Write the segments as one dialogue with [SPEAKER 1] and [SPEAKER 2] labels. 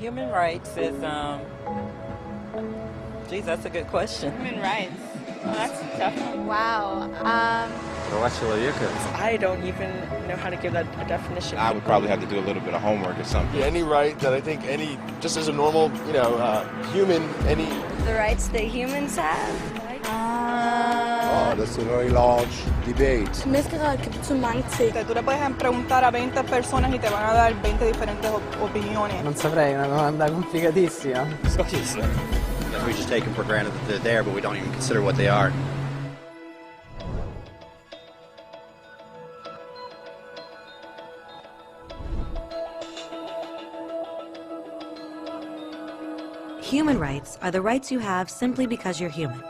[SPEAKER 1] Human rights is, geez, that's a good question.
[SPEAKER 2] Human rights. Oh, that's tough.
[SPEAKER 3] Wow.
[SPEAKER 4] I don't even know how to give that a definition.
[SPEAKER 5] I would probably have to do a little bit of homework or something.
[SPEAKER 6] Any right that I think just as a normal, human, any...
[SPEAKER 3] The rights that humans have?
[SPEAKER 7] Oh, that's a very large debate.
[SPEAKER 3] Mezcla que son mange ting.
[SPEAKER 2] Tú le puedes preguntar a 20 personas y te van a dar 20 diferentes opiniones.
[SPEAKER 8] Non saprei, una domanda complicatissima.
[SPEAKER 9] We just take them for granted that they're there, but we don't even consider what they are.
[SPEAKER 10] Human rights are the rights you have simply because you're human.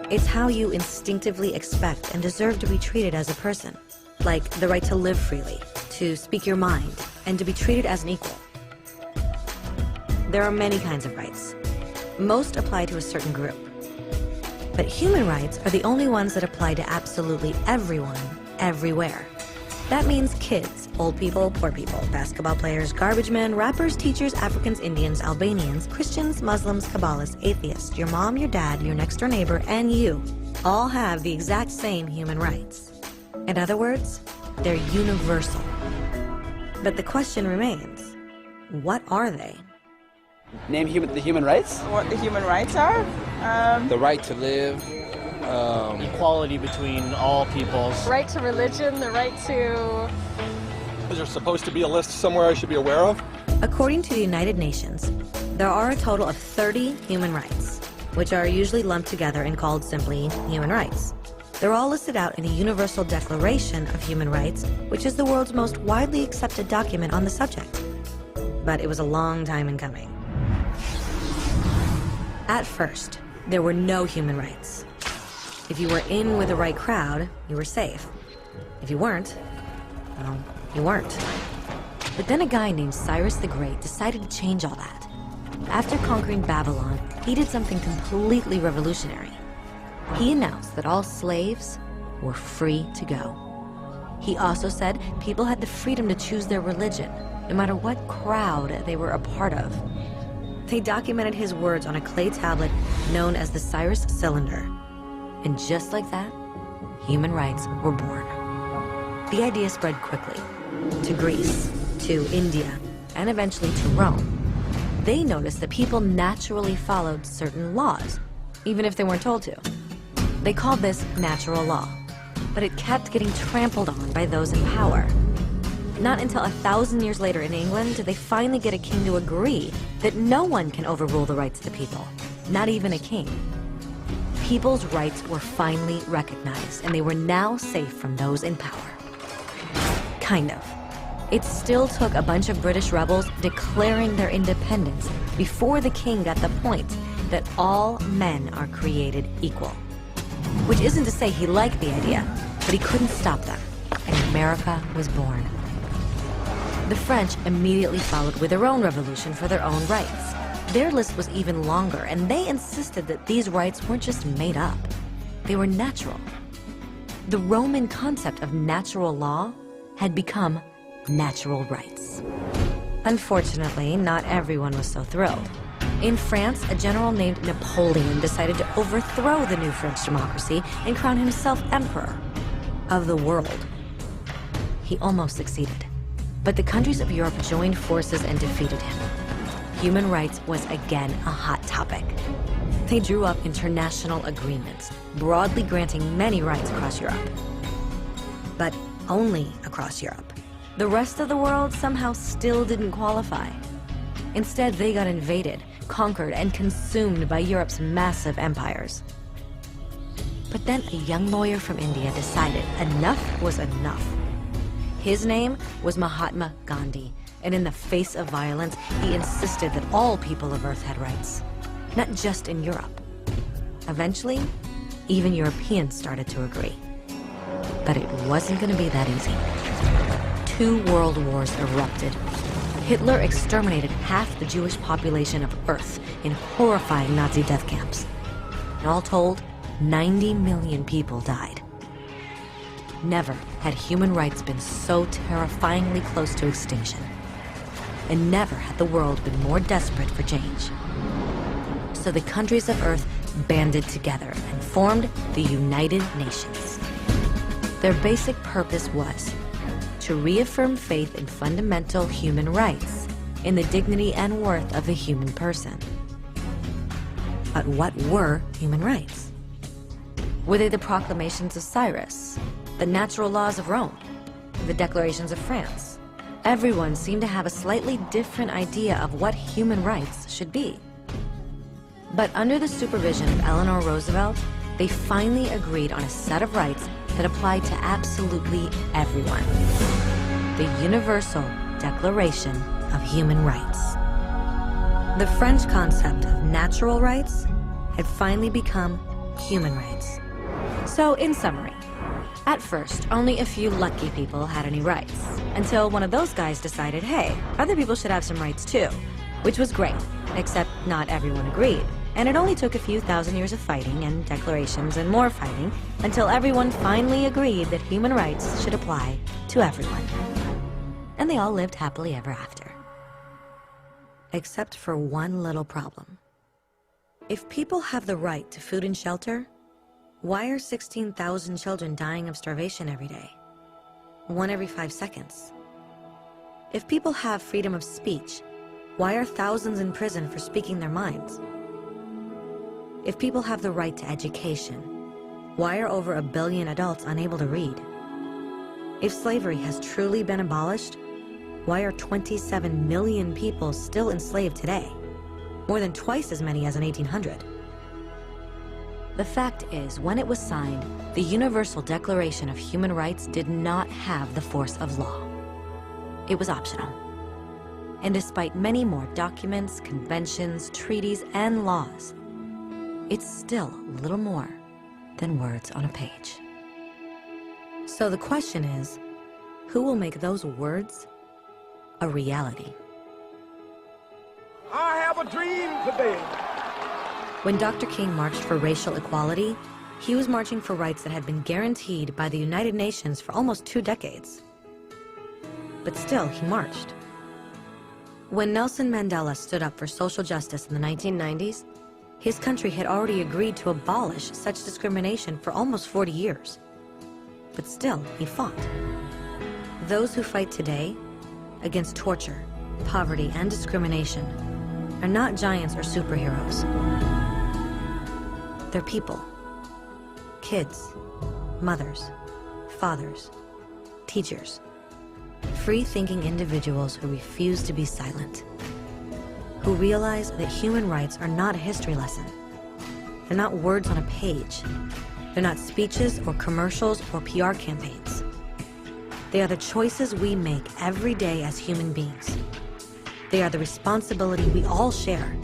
[SPEAKER 10] It's how you instinctively expect and deserve to be treated as a person, like the right to live freely, to speak your mind, and to be treated as an equal. There are many kinds of rights. Most apply to a certain group. But human rights are the only ones that apply to absolutely everyone, everywhere. That means kids, old people, poor people, basketball players, garbage men, rappers, teachers, Africans, Indians, Albanians, Christians, Muslims, Kabbalists, atheists, your mom, your dad, your next door neighbor, and you all have the exact same human rights. In other words, they're universal. But the question remains, what are they?
[SPEAKER 8] Name the human rights?
[SPEAKER 2] What the human rights are?
[SPEAKER 6] The right to live.
[SPEAKER 11] Equality between all peoples.
[SPEAKER 3] Right to religion, the right to...
[SPEAKER 6] Is there supposed to be a list somewhere I should be aware of?
[SPEAKER 10] According to the United Nations, there are a total of 30 human rights, which are usually lumped together and called simply human rights. They're all listed out in the Universal Declaration of Human Rights, which is the world's most widely accepted document on the subject. But it was a long time in coming. At first, there were no human rights. If you were in with the right crowd, you were safe. If you weren't, well, you weren't. But then a guy named Cyrus the Great decided to change all that. After conquering Babylon, he did something completely revolutionary. He announced that all slaves were free to go. He also said people had the freedom to choose their religion, no matter what crowd they were a part of. They documented his words on a clay tablet known as the Cyrus Cylinder. And just like that, human rights were born. The idea spread quickly to Greece, to India, and eventually to Rome. They noticed that people naturally followed certain laws, even if they weren't told to. They called this natural law, but it kept getting trampled on by those in power. Not until 1,000 years later in England did they finally get a king to agree that no one can overrule the rights of the people, not even a king. People's rights were finally recognized, and they were now safe from those in power. Kind of. It still took a bunch of British rebels declaring their independence before the king got the point that all men are created equal. Which isn't to say he liked the idea, but he couldn't stop them, and America was born. The French immediately followed with their own revolution for their own rights. Their list was even longer, and they insisted that these rights weren't just made up. They were natural. The Roman concept of natural law had become natural rights. Unfortunately, not everyone was so thrilled. In France, a general named Napoleon decided to overthrow the new French democracy and crown himself emperor of the world. He almost succeeded, but the countries of Europe joined forces and defeated him. Human rights was again a hot topic. They drew up international agreements, broadly granting many rights across Europe. But only across Europe. The rest of the world somehow still didn't qualify. Instead, they got invaded, conquered, and consumed by Europe's massive empires. But then a young lawyer from India decided enough was enough. His name was Mahatma Gandhi, and in the face of violence, he insisted that all people of Earth had rights, not just in Europe. Eventually, even Europeans started to agree. But it wasn't going to be that easy. 2 world wars erupted. Hitler exterminated half the Jewish population of Earth in horrifying Nazi death camps. And all told, 90 million people died. Never had human rights been so terrifyingly close to extinction. and never had the world been more desperate for change. So the countries of Earth banded together and formed the United Nations. Their basic purpose was to reaffirm faith in fundamental human rights, in the dignity and worth of the human person. But what were human rights? Were they the proclamations of Cyrus, the natural laws of Rome, the declarations of France? Everyone seemed to have a slightly different idea of what human rights should be. But under the supervision of Eleanor Roosevelt, they finally agreed on a set of rights that applied to absolutely everyone. The Universal Declaration of Human Rights. The French concept of natural rights had finally become human rights. So, in summary, at first, only a few lucky people had any rights, until one of those guys decided, hey, other people should have some rights too, which was great, except not everyone agreed. And it only took a few thousand years of fighting and declarations and more fighting until everyone finally agreed that human rights should apply to everyone. And they all lived happily ever after. Except for one little problem. If people have the right to food and shelter, why are 16,000 children dying of starvation every day? 1 every 5 seconds. If people have freedom of speech, why are thousands in prison for speaking their minds? If people have the right to education, why are over 1 billion adults unable to read? If slavery has truly been abolished, why are 27 million people still enslaved today? More than twice as many as in 1800. The fact is, when it was signed, the Universal Declaration of Human Rights did not have the force of law. It was optional. And despite many more documents, conventions, treaties, and laws, it's still little more than words on a page. So the question is, who will make those words a reality?
[SPEAKER 7] I have a dream today.
[SPEAKER 10] When Dr. King marched for racial equality, he was marching for rights that had been guaranteed by the United Nations for almost 2 decades. But still, he marched. When Nelson Mandela stood up for social justice in the 1990s, his country had already agreed to abolish such discrimination for almost 40 years. But still, he fought. Those who fight today against torture, poverty, and discrimination are not giants or superheroes. They're people. Kids, mothers, fathers, teachers. Free-thinking individuals who refuse to be silent. Who realize that human rights are not a history lesson. They're not words on a page. They're not speeches or commercials or PR campaigns. They are the choices we make every day as human beings. They are the responsibility we all share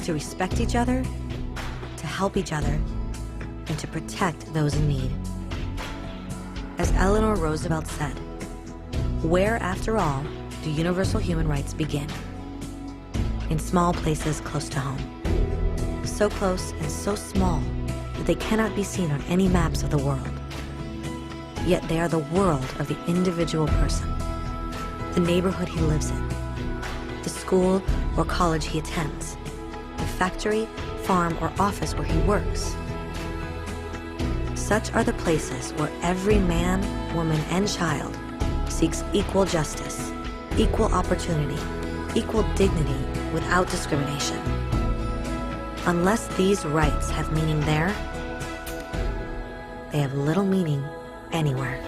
[SPEAKER 10] to respect each other, to help each other, and to protect those in need. As Eleanor Roosevelt said, where, after all, do universal human rights begin? In small places close to home. So close and so small that they cannot be seen on any maps of the world. Yet they are the world of the individual person, the neighborhood he lives in, the school or college he attends, the factory, farm, or office where he works. Such are the places where every man, woman, and child seeks equal justice, equal opportunity, equal dignity without discrimination. Unless these rights have meaning there, they have little meaning anywhere.